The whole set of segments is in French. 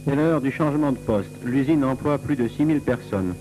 C'est l'heure du changement de poste. L'usine emploie plus de 6000 personnes.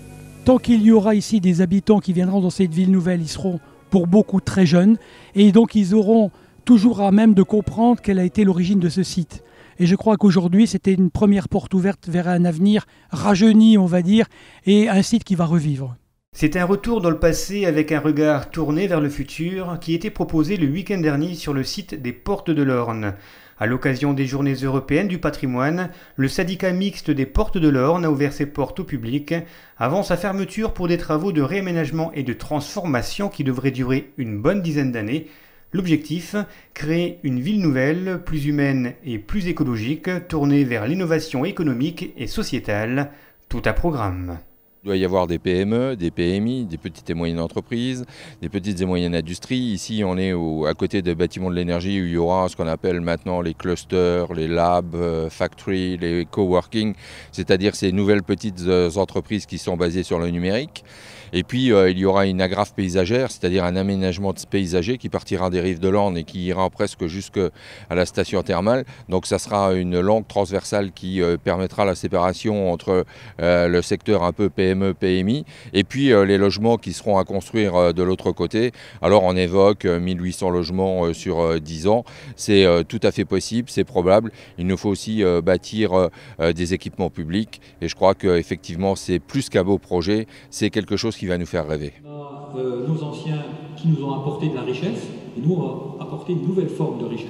Tant qu'il y aura ici des habitants qui viendront dans cette ville nouvelle, ils seront pour beaucoup très jeunes et donc ils auront toujours à même de comprendre quelle a été l'origine de ce site. Et je crois qu'aujourd'hui, c'était une première porte ouverte vers un avenir rajeuni, on va dire, et un site qui va revivre. C'est un retour dans le passé avec un regard tourné vers le futur qui était proposé le week-end dernier sur le site des Portes de l'Orne. À l'occasion des Journées européennes du patrimoine, le syndicat mixte des Portes de l'Orne a ouvert ses portes au public avant sa fermeture pour des travaux de réaménagement et de transformation qui devraient durer une bonne dizaine d'années. L'objectif, créer une ville nouvelle, plus humaine et plus écologique, tournée vers l'innovation économique et sociétale. Tout un programme. Il doit y avoir des PME, des PMI, des petites et moyennes entreprises, des petites et moyennes industries. Ici, on est à côté des bâtiments de l'énergie où il y aura ce qu'on appelle maintenant les clusters, les labs, factories, les coworking, c'est-à-dire ces nouvelles petites entreprises qui sont basées sur le numérique. Et puis, il y aura une agrafe paysagère, c'est-à-dire un aménagement paysager qui partira des rives de l'Orne et qui ira presque jusqu'à la station thermale. Donc, ça sera une langue transversale qui permettra la séparation entre le secteur un peu PME, PMI et puis les logements qui seront à construire de l'autre côté. Alors, on évoque 1800 logements sur 10 ans. C'est tout à fait possible, c'est probable. Il nous faut aussi bâtir des équipements publics et je crois qu'effectivement, c'est plus qu'un beau projet, c'est quelque chose qui va nous faire rêver. Nos anciens qui nous ont apporté de la richesse, et nous on va apporter une nouvelle forme de richesse.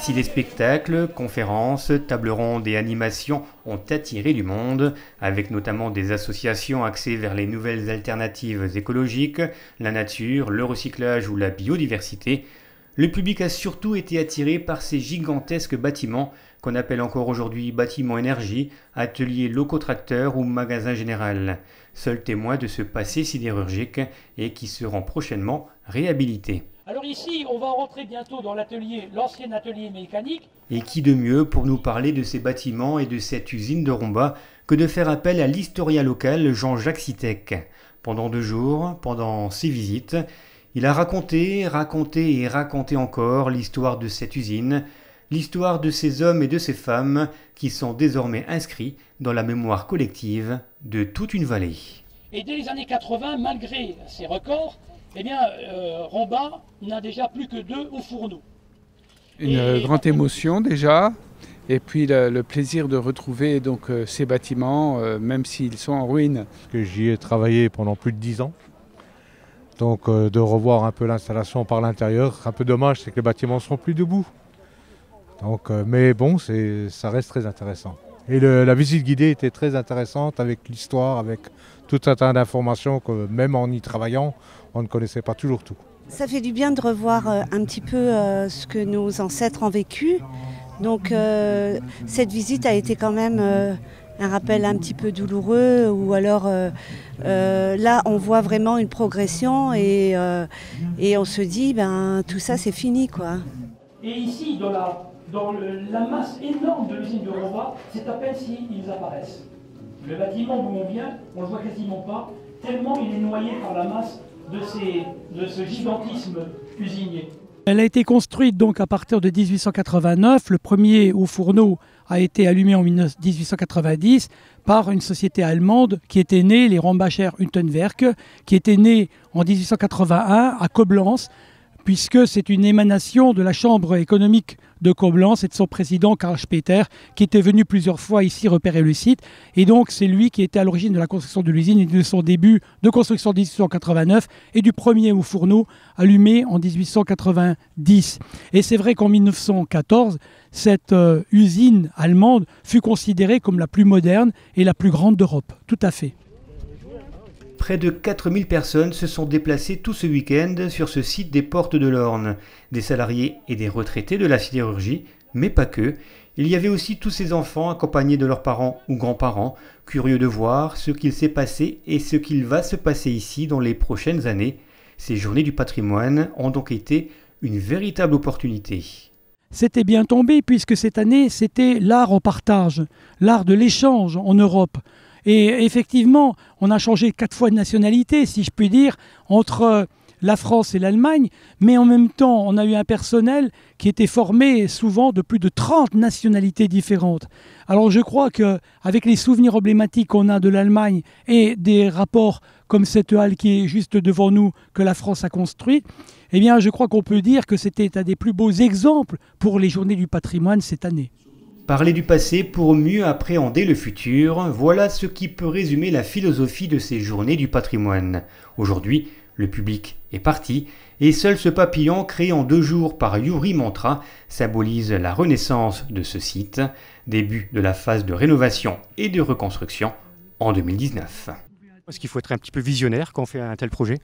Si les spectacles, conférences, tables rondes et animations ont attiré du monde, avec notamment des associations axées vers les nouvelles alternatives écologiques, la nature, le recyclage ou la biodiversité, le public a surtout été attiré par ces gigantesques bâtiments qu'on appelle encore aujourd'hui bâtiments énergie, ateliers locotracteurs ou magasins général, seuls témoins de ce passé sidérurgique et qui seront prochainement réhabilités. Alors ici, on va rentrer bientôt dans l'atelier, l'ancien atelier mécanique. Et qui de mieux pour nous parler de ces bâtiments et de cette usine de Romba que de faire appel à l'historien local Jean-Jacques Sitec. Pendant 2 jours, pendant 6 visites, il a raconté et raconté encore l'histoire de cette usine, l'histoire de ces hommes et de ces femmes qui sont désormais inscrits dans la mémoire collective de toute une vallée. Et dès les années 80, malgré ces records, eh bien, Romba n'a déjà plus que 2 hauts fourneaux. Une grande émotion déjà, et puis le plaisir de retrouver donc, ces bâtiments, même s'ils sont en ruine. J'y ai travaillé pendant plus de 10 ans, donc de revoir un peu l'installation par l'intérieur. Un peu dommage, c'est que les bâtiments ne seront plus debout. Donc, mais bon, ça reste très intéressant. Et la visite guidée était très intéressante avec l'histoire, avec tout un tas d'informations que même en y travaillant, on ne connaissait pas toujours tout. Ça fait du bien de revoir un petit peu ce que nos ancêtres ont vécu. Donc cette visite a été quand même un rappel un petit peu douloureux, ou alors là on voit vraiment une progression et on se dit tout ça c'est fini quoi. Et ici dans la masse énorme de l'usine de Romba, c'est à peine s'ils apparaissent. Le bâtiment d'où on vient, on ne le voit quasiment pas, tellement il est noyé par la masse de ce gigantisme usinier. Elle a été construite donc à partir de 1889. Le premier haut fourneau a été allumé en 1890 par une société allemande qui était née, les Rombacher Hüttenwerke, qui était née en 1881 à Koblenz, puisque c'est une émanation de la Chambre économique de Koblenz et de son président Karl Speter, qui était venu plusieurs fois ici repérer le site. Et donc c'est lui qui était à l'origine de la construction de l'usine et de son début de construction en 1889 et du premier haut fourneau allumé en 1890. Et c'est vrai qu'en 1914, cette usine allemande fut considérée comme la plus moderne et la plus grande d'Europe. Tout à fait. Près de 4000 personnes se sont déplacées tout ce week-end sur ce site des Portes de l'Orne. Des salariés et des retraités de la sidérurgie, mais pas que. Il y avait aussi tous ces enfants accompagnés de leurs parents ou grands-parents, curieux de voir ce qu'il s'est passé et ce qu'il va se passer ici dans les prochaines années. Ces journées du patrimoine ont donc été une véritable opportunité. c'était bien tombé puisque cette année, c'était l'art au partage, l'art de l'échange en Europe. Et effectivement, on a changé 4 fois de nationalité, si je puis dire, entre la France et l'Allemagne, mais en même temps, on a eu un personnel qui était formé souvent de plus de 30 nationalités différentes. Alors je crois qu'avec les souvenirs emblématiques qu'on a de l'Allemagne et des rapports comme cette halle qui est juste devant nous, que la France a construite, eh bien je crois qu'on peut dire que c'était un des plus beaux exemples pour les Journées du patrimoine cette année. Parler du passé pour mieux appréhender le futur, voilà ce qui peut résumer la philosophie de ces Journées du patrimoine. Aujourd'hui, le public est parti et seul ce papillon créé en 2 jours par Yuri Mantra symbolise la renaissance de ce site, début de la phase de rénovation et de reconstruction en 2019. Est-ce qu'il faut être un petit peu visionnaire quand on fait un tel projet ?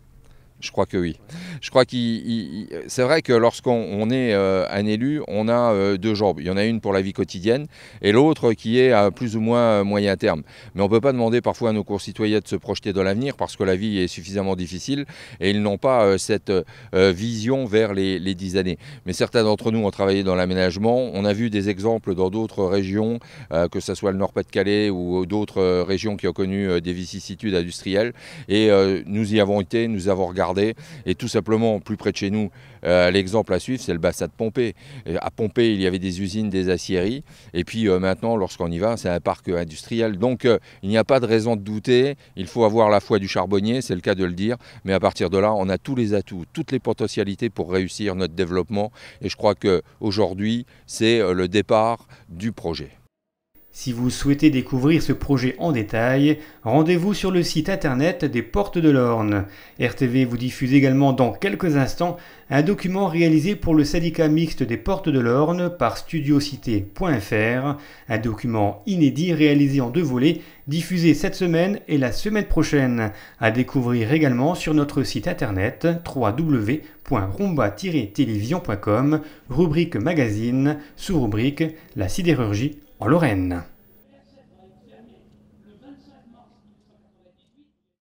Je crois que oui. Je crois c'est vrai que lorsqu'on est un élu, on a 2 jambes. Il y en a une pour la vie quotidienne et l'autre qui est à plus ou moins moyen terme. Mais on ne peut pas demander parfois à nos concitoyens de se projeter dans l'avenir parce que la vie est suffisamment difficile et ils n'ont pas cette vision vers les 10 années. Mais certains d'entre nous ont travaillé dans l'aménagement. On a vu des exemples dans d'autres régions, que ce soit le Nord-Pas-de-Calais ou d'autres régions qui ont connu des vicissitudes industrielles. Et nous y avons été, nous avons regardé. Et tout simplement, plus près de chez nous, l'exemple à suivre, c'est le bassin de Pompée. À Pompée, il y avait des usines, des aciéries. Et puis maintenant, lorsqu'on y va, c'est un parc industriel. Donc, il n'y a pas de raison de douter. Il faut avoir la foi du charbonnier, c'est le cas de le dire. Mais à partir de là, on a tous les atouts, toutes les potentialités pour réussir notre développement. Et je crois qu'aujourd'hui, c'est le départ du projet. Si vous souhaitez découvrir ce projet en détail, rendez-vous sur le site internet des Portes de l'Orne. RTV vous diffuse également dans quelques instants un document réalisé pour le syndicat mixte des Portes de l'Orne par studiocité.fr, un document inédit réalisé en 2 volets, diffusé cette semaine et la semaine prochaine, à découvrir également sur notre site internet www.rumba-télévision.com, rubrique magazine, sous-rubrique La sidérurgie en Lorraine.